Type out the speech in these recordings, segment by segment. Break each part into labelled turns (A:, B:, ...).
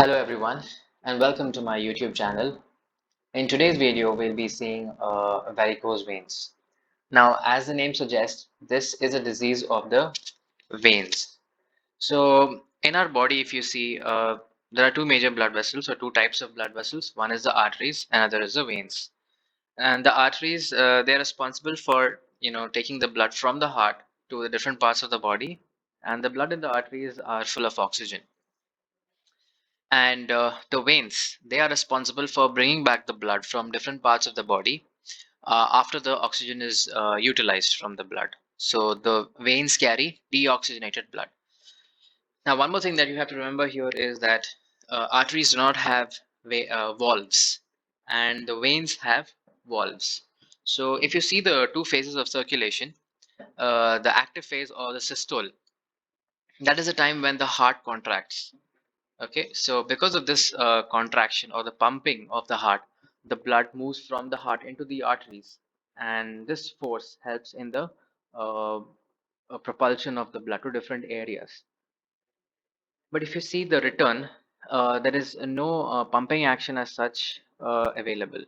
A: Hello everyone and welcome to my YouTube channel. In today's video, we'll be seeing varicose veins. Now, as the name suggests, this is a disease of the veins. So, in our body, if you see, there are two major blood vessels or two types of blood vessels. One is the arteries, another is the veins. And the arteries, they're responsible for, taking the blood from the heart to the different parts of the body. And the blood in the arteries are full of oxygen. And the veins, they are responsible for bringing back the blood from different parts of the body after the oxygen is utilized from the blood. So the veins carry deoxygenated blood. Now, one more thing that you have to remember here is that arteries do not have valves, and the veins have valves. So if you see the two phases of circulation, the active phase or the systole, that is a time when the heart contracts. Okay, so because of this contraction or the pumping of the heart, the blood moves from the heart into the arteries, and this force helps in the uh, propulsion of the blood to different areas. But if you see the return, there is no pumping action as such available,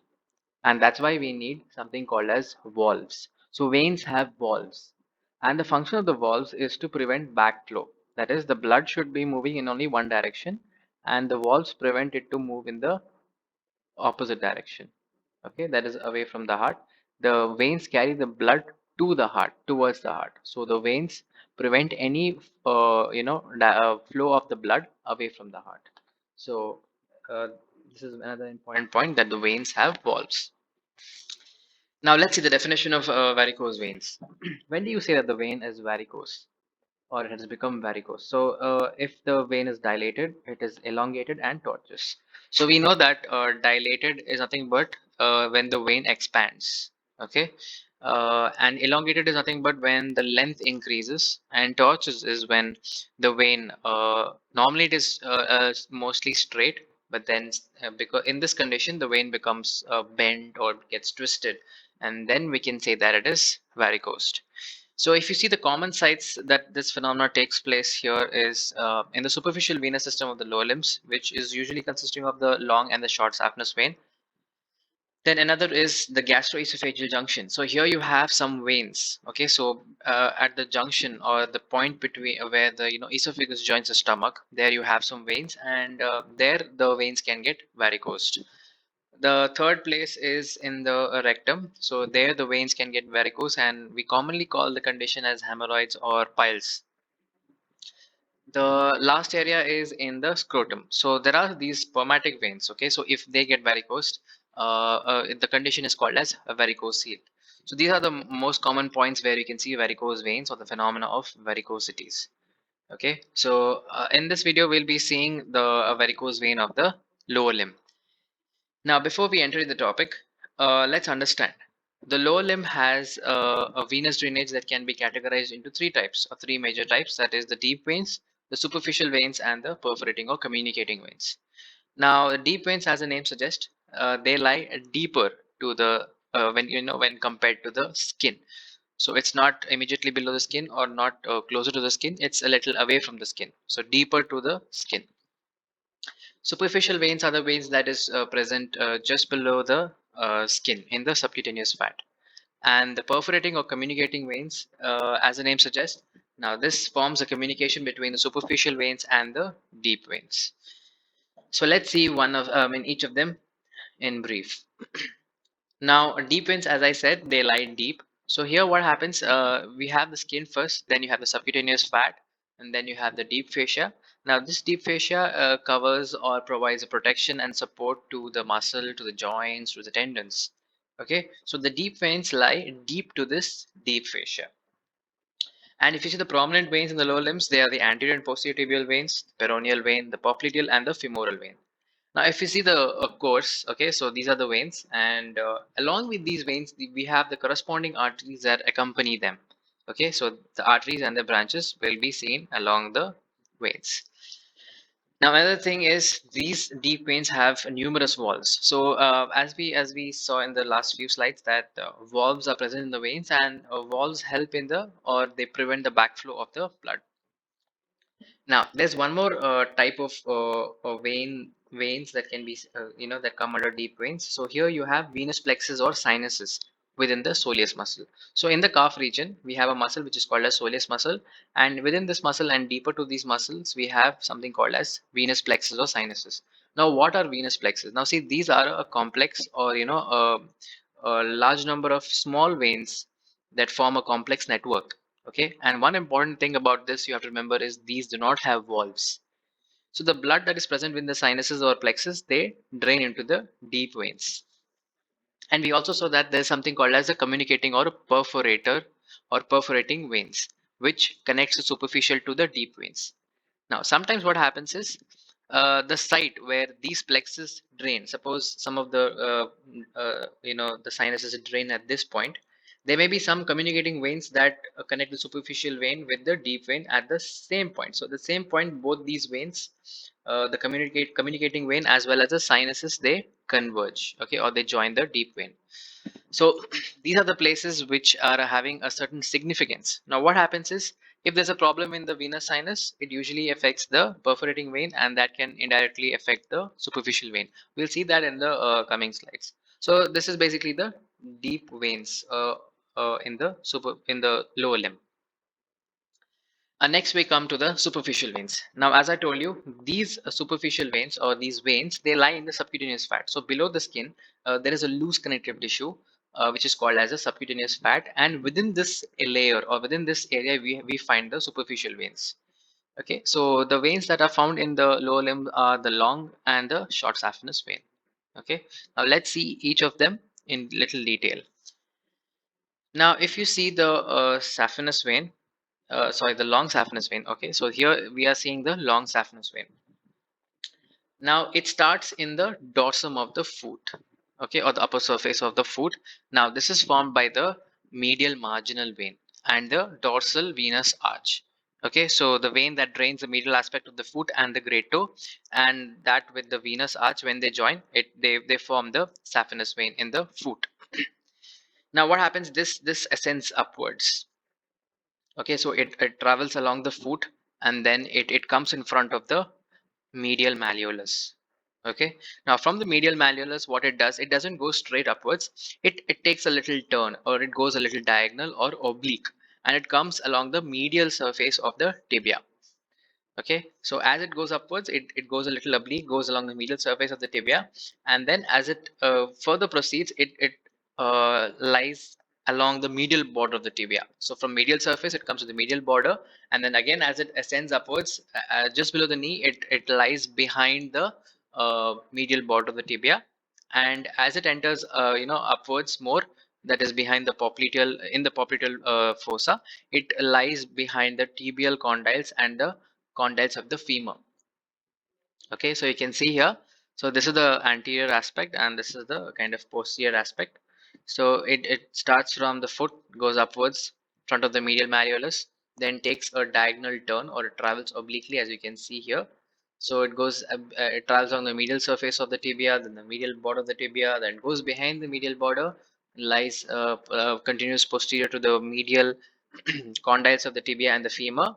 A: and that's why we need something called as valves. So veins have valves, and the function of the valves is to prevent backflow. That is, the blood should be moving in only one direction, and the valves prevent it to move in the opposite direction. Okay, that is away from the heart. The veins carry the blood to the heart, towards the heart. So the veins prevent any flow of the blood away from the heart. So uh, this is another important point, that the veins have valves. Now let's see the definition of varicose veins. When do you say that the vein is varicose or it has become varicose? So if the vein is dilated, it is elongated and tortuous. So we know that dilated is nothing but when the vein expands. Okay. And elongated is nothing but when the length increases, and tortuous is when the vein, normally it is mostly straight, but then because in this condition the vein becomes bent or gets twisted, and then we can say that it is varicosed. So if you see the common sites that this phenomena takes place here is in the superficial venous system of the lower limbs, which is usually consisting of the long and the short saphenous vein. Then another is the gastroesophageal junction. So here you have some veins. Okay, so at the junction or the point between where the esophagus joins the stomach, there you have some veins, and there the veins can get varicosed. The third place is in the rectum. So there the veins can get varicose, and we commonly call the condition as hemorrhoids or piles. The last area is in the scrotum. So there are these spermatic veins. Okay, so if they get varicosed, the condition is called as a varicocele. So these are the most common points where you can see varicose veins or the phenomena of varicosities. Okay, so in this video we'll be seeing the varicose vein of the lower limb. Now, before we enter the topic, let's understand. The lower limb has a venous drainage that can be categorized into three types, or three major types. That is the deep veins, the superficial veins, and the perforating or communicating veins. Now, the deep veins, as the name suggests, they lie deeper to the when compared to the skin. So it's not immediately below the skin or not closer to the skin. It's a little away from the skin. So deeper to the skin. Superficial veins are the veins that is present just below the skin in the subcutaneous fat. And the perforating or communicating veins, as the name suggests, now this forms a communication between the superficial veins and the deep veins. So let's see one of in each of them in brief. Now, deep veins, as I said, they lie deep. So here what happens, we have the skin first, then you have the subcutaneous fat, and then you have the deep fascia. Now, this deep fascia covers or provides a protection and support to the muscle, to the joints, to the tendons. Okay, so the deep veins lie deep to this deep fascia. And if you see the prominent veins in the lower limbs, they are the anterior and posterior tibial veins, the peroneal vein, the popliteal, and the femoral vein. Now, if you see the course, okay, so these are the veins, and along with these veins, we have the corresponding arteries that accompany them. Okay, so the arteries and the branches will be seen along the veins. Now, another thing is these deep veins have numerous valves. So, as we saw in the last few slides, that valves are present in the veins, and valves help in the or they prevent the backflow of the blood. Now, there's one more type of veins that can be, that come under deep veins. So here you have venous plexus or sinuses within the soleus muscle. So in the calf region, we have a muscle which is called as soleus muscle, and within this muscle and deeper to these muscles, we have something called as venous plexus or sinuses. Now, what are venous plexus? Now, see, these are a complex, or a large number of small veins that form a complex network. Okay, and one important thing about this you have to remember is these do not have valves. So the blood that is present in the sinuses or plexus, they drain into the deep veins. And we also saw that there's something called as a communicating or a perforator or perforating veins, which connects the superficial to the deep veins. Now, sometimes what happens is the site where these plexus drain, suppose some of the sinuses drain at this point, there may be some communicating veins that connect the superficial vein with the deep vein at the same point. So, the same point, both these veins, the communicating vein as well as the sinuses, they converge, okay, or they join the deep vein. So these are the places which are having a certain significance. Now, what happens is if there's a problem in the venous sinus, it usually affects the perforating vein, and that can indirectly affect the superficial vein. We'll see that in the coming slides. So this is basically the deep veins in the lower limb. Next, we come to the superficial veins. Now, as I told you, these superficial veins or these veins, they lie in the subcutaneous fat. So below the skin, there is a loose connective tissue, which is called as a subcutaneous fat. And within this layer or within this area, we find the superficial veins. Okay, so the veins that are found in the lower limb are the long and the short saphenous vein. Okay, now let's see each of them in little detail. Now, if you see the saphenous vein, sorry, the long saphenous vein. Okay, so here we are seeing the long saphenous vein. Now it starts in the dorsum of the foot, okay, or the upper surface of the foot. Now this is formed by the medial marginal vein and the dorsal venous arch. Okay, so the vein that drains the medial aspect of the foot and the great toe, and that with the venous arch, when they join, they form the saphenous vein in the foot. Now what happens? This ascends upwards. Okay, so it travels along the foot, and then it comes in front of the medial malleolus. Okay, now from the medial malleolus, what it does, it doesn't go straight upwards. It takes a little turn, or it goes a little diagonal or oblique, and it comes along the medial surface of the tibia. Okay, so as it goes upwards, it goes a little oblique, goes along the medial surface of the tibia, and then as it further proceeds, it lies along the medial border of the tibia. So from medial surface, it comes to the medial border, and then again as it ascends upwards, just below the knee, it lies behind the medial border of the tibia, and as it enters, upwards more, that is behind the popliteal, in the popliteal fossa, it lies behind the tibial condyles and the condyles of the femur. Okay, so you can see here, so this is the anterior aspect and this is the kind of posterior aspect. So it starts from the foot, goes upwards, front of the medial malleolus, then takes a diagonal turn, or it travels obliquely, as you can see here. So it travels on the medial surface of the tibia, then the medial border of the tibia, then goes behind the medial border, lies continues posterior to the medial condyles of the tibia and the femur,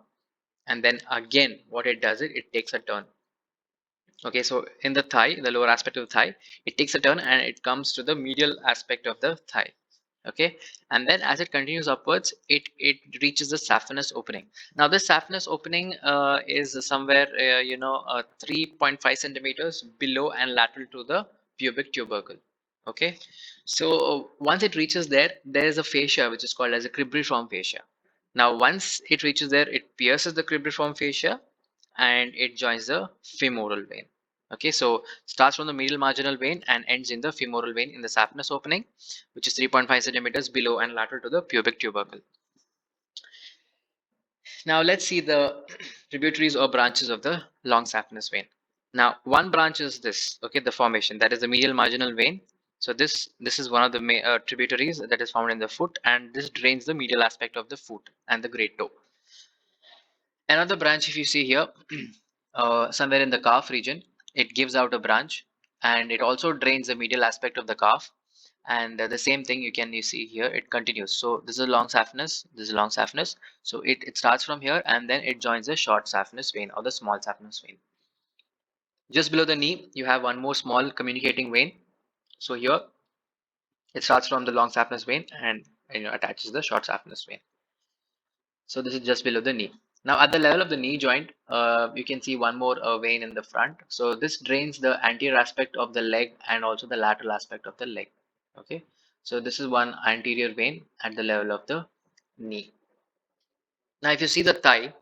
A: and then again what it does, it takes a turn. Okay, so in the thigh, the lower aspect of the thigh, it takes a turn and it comes to the medial aspect of the thigh. Okay, and then as it continues upwards, it reaches the saphenous opening. Now this saphenous opening is somewhere 3.5 centimeters below and lateral to the pubic tubercle. Okay, so once it reaches there, there is a fascia which is called as a cribriform fascia. Now once it reaches there, it pierces the cribriform fascia and it joins the femoral vein. Okay, so starts from the medial marginal vein and ends in the femoral vein in the saphenous opening, which is 3.5 centimeters below and lateral to the pubic tubercle. Now let's see the tributaries or branches of the long saphenous vein. Now one branch is this, okay, the formation, that is the medial marginal vein. So this is one of the tributaries that is found in the foot, and this drains the medial aspect of the foot and the great toe. Another branch, if you see here, somewhere in the calf region, it gives out a branch, and it also drains the medial aspect of the calf, and the same thing you see here, it continues. So this is a long saphenous, this is a long saphenous. So it starts from here and then it joins the short saphenous vein or the small saphenous vein. Just below the knee you have one more small communicating vein. So here it starts from the long saphenous vein and attaches the short saphenous vein. So this is just below the knee. Now at the level of the knee joint, you can see one more vein in the front. So this drains the anterior aspect of the leg and also the lateral aspect of the leg. Okay, so this is one anterior vein at the level of the knee. Now if you see the thigh,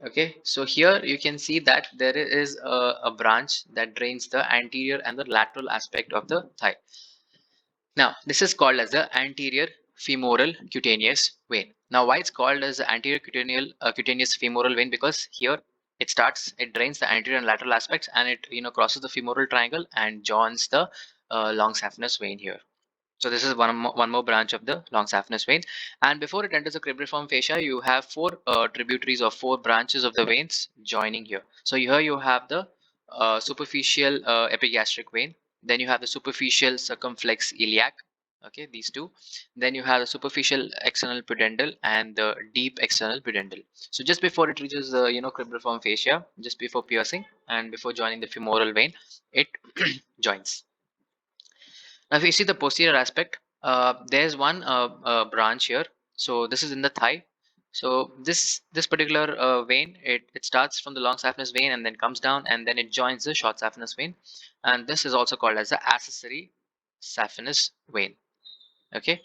A: okay, so here you can see that there is a branch that drains the anterior and the lateral aspect of the thigh. Now, this is called as the anterior femoral cutaneous vein. Now, why it's called as the anterior cutaneous femoral vein? Because here it drains the anterior and lateral aspects, and it crosses the femoral triangle and joins the long saphenous vein here. So this is one more branch of the long saphenous vein, and before it enters the cribriform fascia, you have four tributaries or four branches of the veins joining here. So here you have the superficial epigastric vein, then you have the superficial circumflex iliac. Okay, these two. Then you have the superficial external pudendal and the deep external pudendal. So just before it reaches the cribriform fascia, just before piercing and before joining the femoral vein, it joins. Now, if you see the posterior aspect, there's one branch here. So this is in the thigh. So this particular vein, it starts from the long saphenous vein and then comes down and then it joins the short saphenous vein, and this is also called as the accessory saphenous vein. Okay,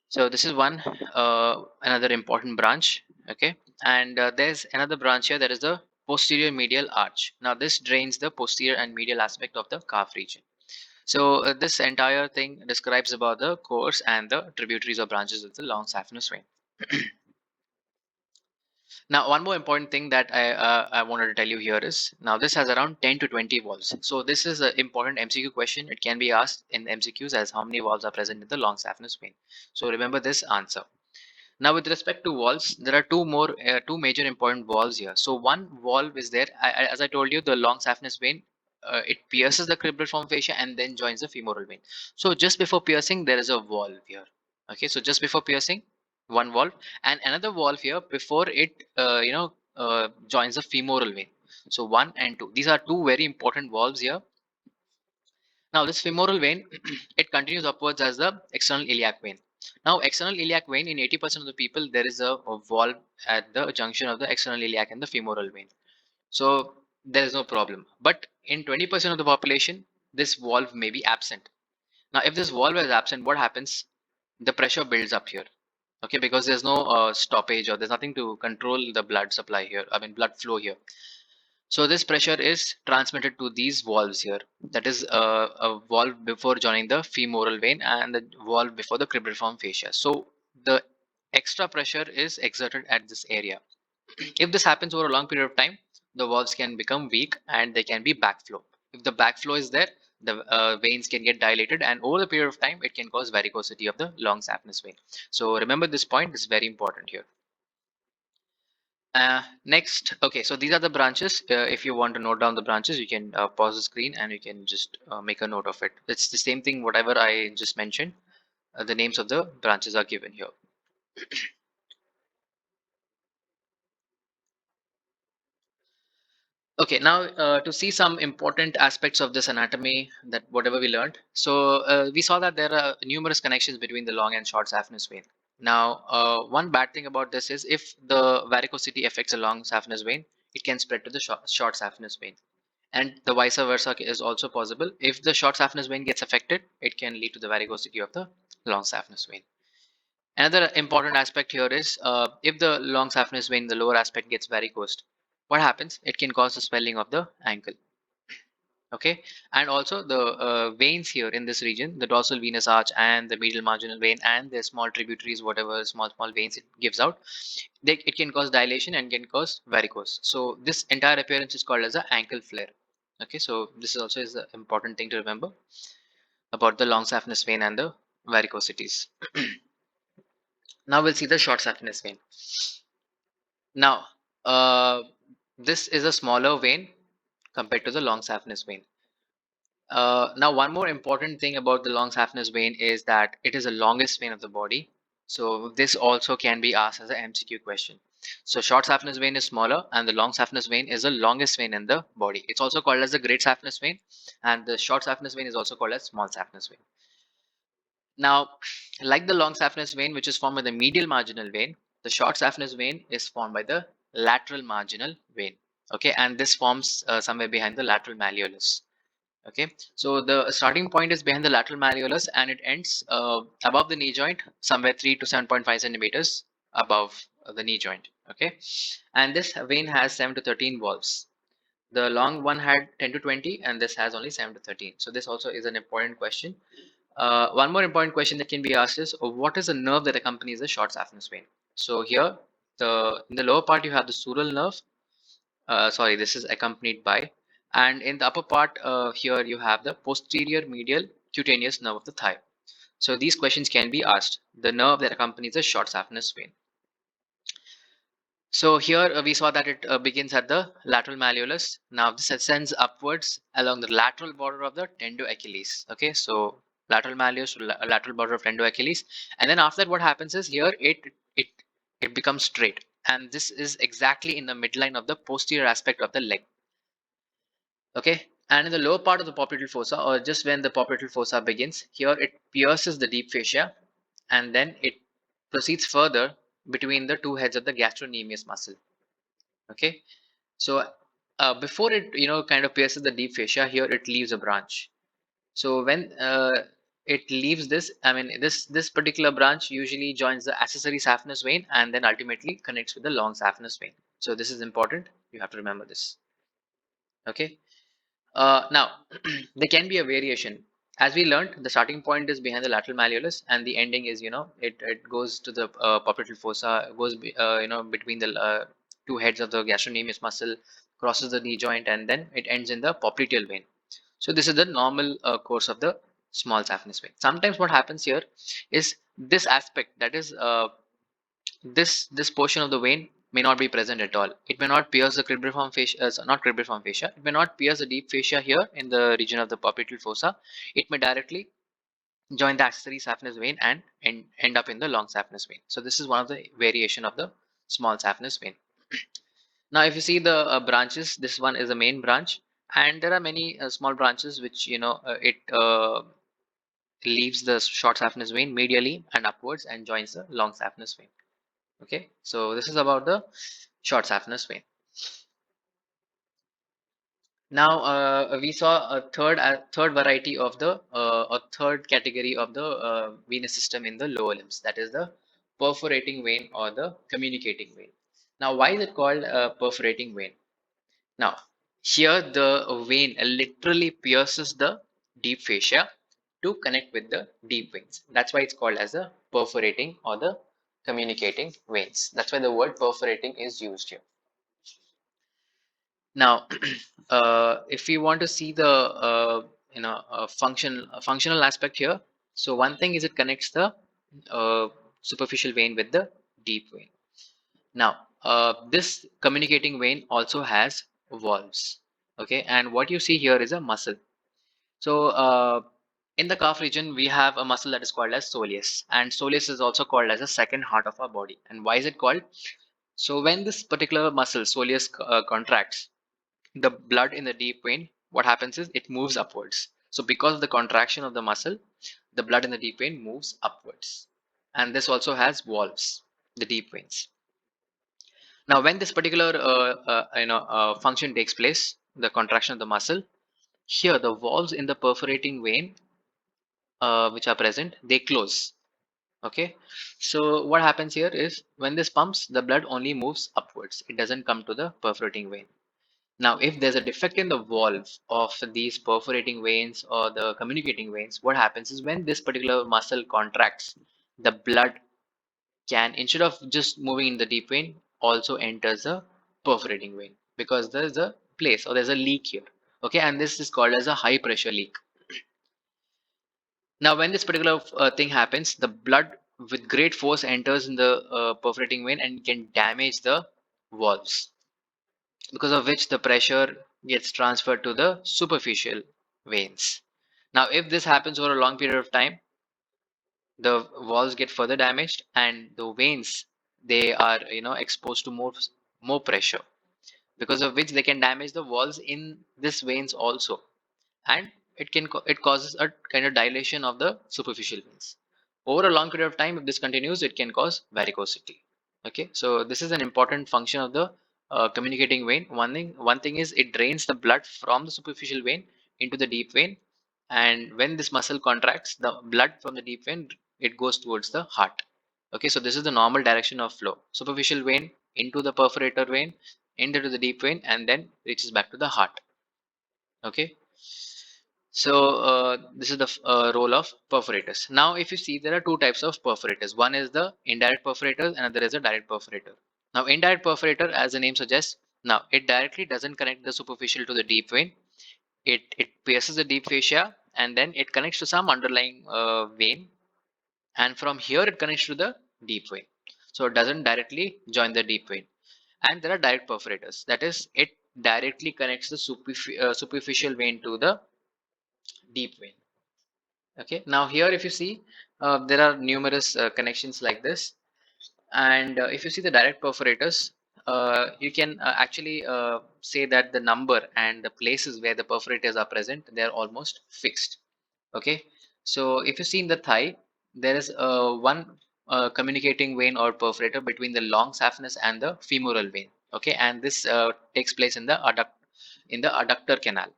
A: so this is one another important branch. Okay, and there's another branch here, that is the posterior medial arch. Now this drains the posterior and medial aspect of the calf region. So this entire thing describes about the course and the tributaries or branches of the long saphenous vein. Now, one more important thing that I wanted to tell you here is, now this has around 10 to 20 valves. So this is an important MCQ question. It can be asked in MCQs as how many valves are present in the long saphenous vein. So remember this answer. Now, with respect to valves, there are two major important valves here. So one valve is there, as I told you, the long saphenous vein, it pierces the cribriform fascia and then joins the femoral vein. So just before piercing, there is a valve here. Okay, so just before piercing, one valve, and another valve here before it, joins the femoral vein. So one and two, these are two very important valves here. Now this femoral vein, it continues upwards as the external iliac vein. Now external iliac vein, in 80% of the people, there is a valve at the junction of the external iliac and the femoral vein. So there is no problem. But in 20% of the population, this valve may be absent. Now if this valve is absent, what happens? The pressure builds up here. Okay, because there's no stoppage or there's nothing to control the blood supply here. I mean blood flow here. So this pressure is transmitted to these valves here. That is a valve before joining the femoral vein and the valve before the cribriform fascia. So the extra pressure is exerted at this area. If this happens over a long period of time, the valves can become weak and they can be backflow. If the backflow is there, the veins can get dilated, and over the period of time, it can cause varicosity of the long saphenous vein. So remember this point is very important here. Next, okay, so these are the branches. If you want to note down the branches, you can pause the screen and you can just make a note of it. It's the same thing, whatever I just mentioned. The names of the branches are given here. Okay, now to see some important aspects of this anatomy, that whatever we learned. So we saw that there are numerous connections between the long and short saphenous vein. Now, one bad thing about this is if the varicosity affects the long saphenous vein, it can spread to the short saphenous vein. And the vice versa is also possible. If the short saphenous vein gets affected, it can lead to the varicosity of the long saphenous vein. Another important aspect here is if the long saphenous vein, the lower aspect, gets varicosed, what happens? It can cause the swelling of the ankle. Okay, and also the veins here in this region, the dorsal venous arch and the medial marginal vein and the small tributaries, whatever small veins it gives out, it can cause dilation and can cause varicose. So this entire appearance is called as an ankle flare. Okay, so this is also is the important thing to remember about the long saphenous vein and the varicosities. Now we'll see the short saphenous vein. Now, this is a smaller vein compared to the long saphenous vein. Now, one more important thing about the long saphenous vein is that it is the longest vein of the body. So this also can be asked as an MCQ question. So short saphenous vein is smaller, and the long saphenous vein is the longest vein in the body. It's also called as the great saphenous vein, and the short saphenous vein is also called as small saphenous vein. Now, like the long saphenous vein, which is formed by the medial marginal vein, the short saphenous vein is formed by the lateral marginal vein. Okay, and this forms somewhere behind the lateral malleolus. Okay, so the starting point is behind the lateral malleolus and it ends above the knee joint, somewhere 3 to 7.5 centimeters above the knee joint. Okay, and this vein has 7 to 13 valves. The long one had 10 to 20, and this has only 7 to 13. So this also is an important question. One more important question that can be asked is, what is the nerve that accompanies the short saphenous vein? So here, in the lower part you have the sural nerve. Sorry, this is accompanied by, and in the upper part here you have the posterior medial cutaneous nerve of the thigh. So these questions can be asked. The nerve that accompanies the short saphenous vein. So here we saw that it begins at the lateral malleolus. Now this ascends upwards along the lateral border of the tendoachilles. Okay, so lateral malleus, lateral border of tendoachilles, and then after that, what happens is here it it becomes straight, and this is exactly in the midline of the posterior aspect of the leg. Okay, and in the lower part of the popliteal fossa, or just when the popliteal fossa begins, here it pierces the deep fascia, and then it proceeds further between the two heads of the gastrocnemius muscle. Okay, so before it kind of pierces the deep fascia, here it leaves a branch. So when it leaves this, I mean this particular branch usually joins the accessory saphenous vein and then ultimately connects with the long saphenous vein. So this is important, you have to remember this. Okay, now there can be a variation. As we learned, the starting point is behind the lateral malleolus, and the ending is, it goes to the popliteal fossa, goes between the two heads of the gastrocnemius muscle, crosses the knee joint, and then it ends in the popliteal vein. So this is the normal course of the small saphenous vein. Sometimes what happens here is this aspect, that is this portion of the vein may not be present at all. It may not pierce the cribriform fascia, not cribriform fascia. It may not pierce the deep fascia here in the region of the popliteal fossa. It may directly join the accessory saphenous vein and end up in the long saphenous vein. So this is one of the variation of the small saphenous vein. Now, if you see the branches, this one is the main branch, and there are many small branches which it leaves the short saphenous vein medially and upwards and joins the long saphenous vein. Okay, so this is about the short saphenous vein. Now we saw a third variety of the or third category of the venous system in the lower limbs, that is the perforating vein or the communicating vein. Now, why is it called a perforating vein? Now, here the vein literally pierces the deep fascia to connect with the deep veins. That's why it's called as a perforating or the communicating veins. That's why the word perforating is used here. Now, if we want to see the functional aspect here, so one thing is it connects the superficial vein with the deep vein. Now, this communicating vein also has valves. Okay, and what you see here is a muscle. So, in the calf region, we have a muscle that is called as soleus, and soleus is also called as the second heart of our body. And why is it called? So, when this particular muscle soleus contracts, the blood in the deep vein, what happens is it moves upwards. So because of the contraction of the muscle, the blood in the deep vein moves upwards, and this also has valves, the deep veins. Now when this particular function takes place, the contraction of the muscle, here the valves in the perforating vein which are present, they close. Okay, so what happens here is when this pumps, the blood only moves upwards, it doesn't come to the perforating vein. Now, if there's a defect in the valve of these perforating veins or the communicating veins, what happens is when this particular muscle contracts, the blood can, instead of just moving in the deep vein, also enters the perforating vein because there's a place or there's a leak here. Okay, and this is called as a high pressure leak. Now, when this particular thing happens, the blood with great force enters in the perforating vein and can damage the valves, because of which the pressure gets transferred to the superficial veins. Now, if this happens over a long period of time, the walls get further damaged, and the veins, they are exposed to more pressure, because of which they can damage the walls in this veins also, and it causes a kind of dilation of the superficial veins. Over a long period of time, if this continues, it can cause varicosity. Okay, so this is an important function of the communicating vein. One thing is, it drains the blood from the superficial vein into the deep vein, and when this muscle contracts, the blood from the deep vein, it goes towards the heart. Okay, so this is the normal direction of flow: superficial vein into the perforator vein, into the deep vein, and then reaches back to the heart. Okay, so this is the role of perforators. Now, if you see, there are two types of perforators. One is the indirect perforator, and another is a direct perforator. Now, indirect perforator, as the name suggests, now it directly doesn't connect the superficial to the deep vein. It pierces the deep fascia, and then it connects to some underlying vein, and from here it connects to the deep vein. So it doesn't directly join the deep vein. And there are direct perforators. That is, it directly connects the superficial vein to the deep vein. Okay, now here if you see, there are numerous connections like this, and if you see the direct perforators, you can actually say that the number and the places where the perforators are present, they are almost fixed. Okay, so if you see in the thigh, there is one communicating vein or perforator between the long saphenous and the femoral vein. Okay, and this takes place in the adductor canal.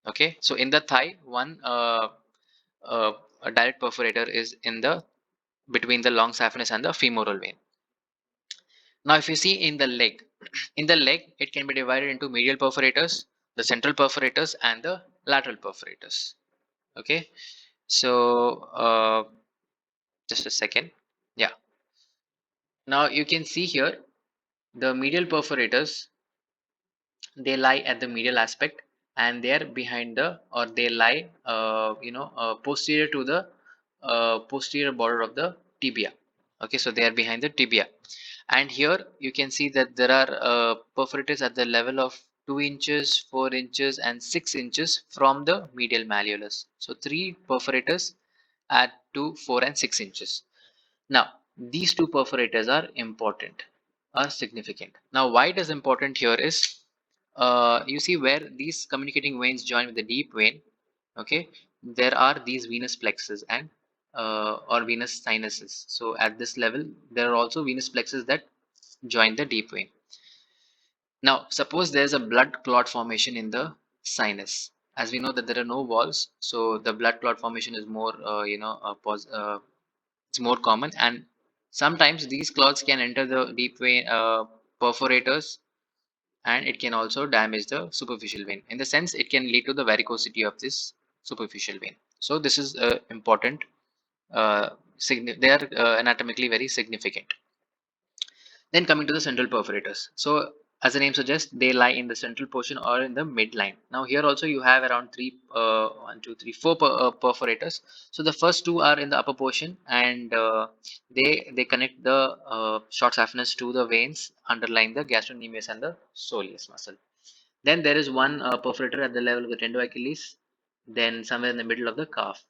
A: Okay, so in the thigh, one a direct perforator is in the between the long saphenous and the femoral vein. Now, if you see in the leg, in the leg, it can be divided into medial perforators, the central perforators, and the lateral perforators. Okay, so just a second. Yeah. Now you can see here the medial perforators, they lie at the medial aspect, and they are behind the, or they lie posterior to the posterior border of the tibia. Okay, so they are behind the tibia, and here you can see that there are perforators at the level of 2 inches, 4 inches, and 6 inches from the medial malleolus. So three perforators at 2, 4, and 6 inches. Now, these two perforators are important, are significant. Now, why it is important here is, you see where these communicating veins join with the deep vein. Okay, there are these venous plexus and or venous sinuses. So at this level, there are also venous plexus that join the deep vein. Now, suppose there is a blood clot formation in the sinus. As we know that there are no walls, so the blood clot formation is more, it's more common, and sometimes these clots can enter the deep vein perforators, and it can also damage the superficial vein. In the sense, it can lead to the varicosity of this superficial vein. So this is important. They are anatomically very significant. Then coming to the central perforators. So as the name suggests, they lie in the central portion or in the midline. Now here also you have around four perforators. So the first two are in the upper portion, and they connect the short saphenous to the veins underlying the gastrocnemius and the soleus muscle. Then there is one perforator at the level of the tendo Achilles, then somewhere in the middle of the calf.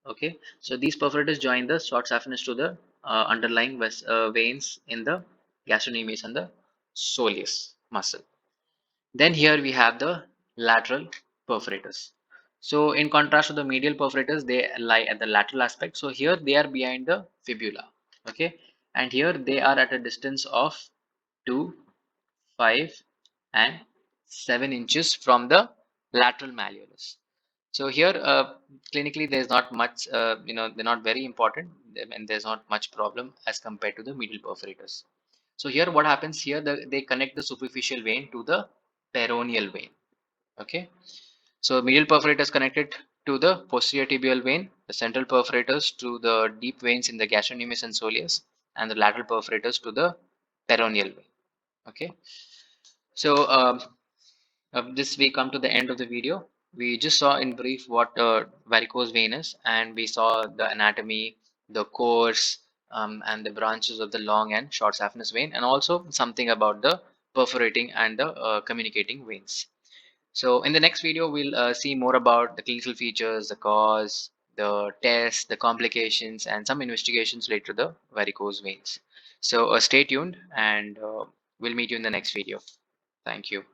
A: Okay, so these perforators join the short saphenous to the underlying veins in the gastrocnemius and the soleus muscle. Then here we have the lateral perforators. So in contrast to the medial perforators, they lie at the lateral aspect. So here they are behind the fibula. Okay, and here they are at a distance of 2, 5, and 7 inches from the lateral malleolus. So here, clinically, there's not much, they're not very important, and there's not much problem as compared to the medial perforators. So here, what happens here, they connect the superficial vein to the peroneal vein. Okay, so medial perforators connected to the posterior tibial vein, the central perforators to the deep veins in the gastrocnemius and soleus, and the lateral perforators to the peroneal vein. Okay, so this we come to the end of the video. We just saw in brief what varicose vein is, and we saw the anatomy, the course, and the branches of the long and short saphenous vein, and also something about the perforating and the communicating veins. So in the next video, we'll see more about the clinical features, the cause, the tests, the complications, and some investigations related to the varicose veins. So stay tuned, and we'll meet you in the next video. Thank you.